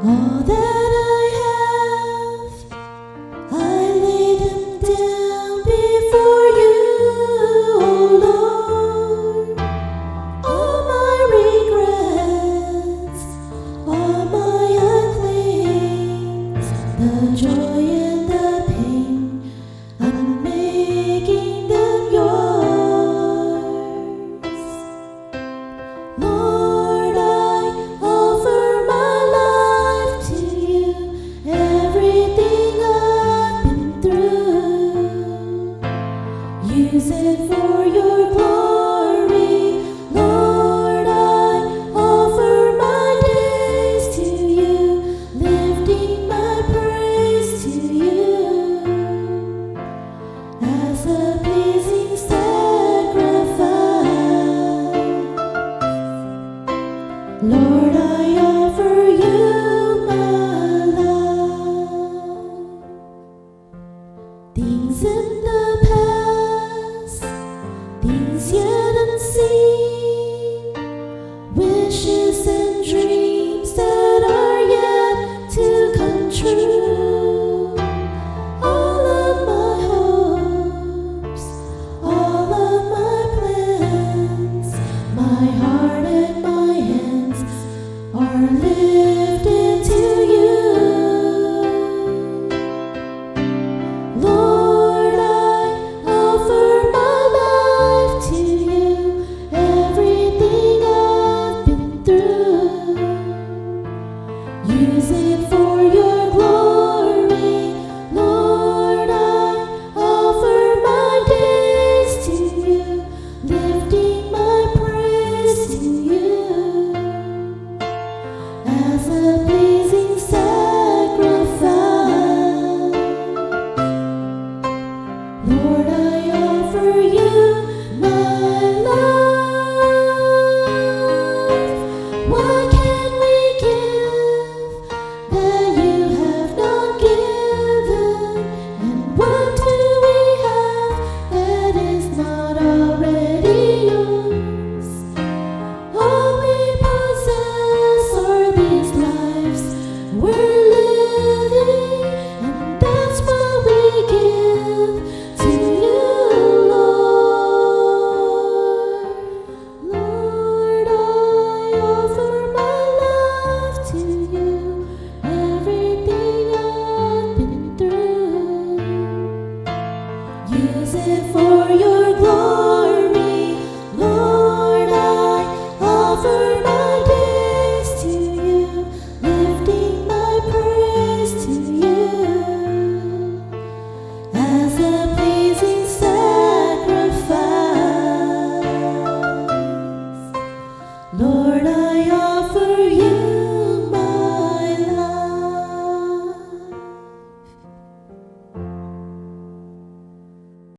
All that I have, I lay them down before you, oh Lord. All my regrets, all my unclaims, the joy and the pain, I'm making them yours. Lord, I offer my life to you, everything I've been through. Use it for your glory. Lord, I offer my days to you, lifting my praise to you as a pleasing sacrifice. Lord, I offer you my love. Things in the past, things yet unseen, wishes and dreams that are yet to come true. All of my hopes, all of my plans, my heart and my hands are lifted to you. Lord, I offer my life to you, everything I've been through. Use it for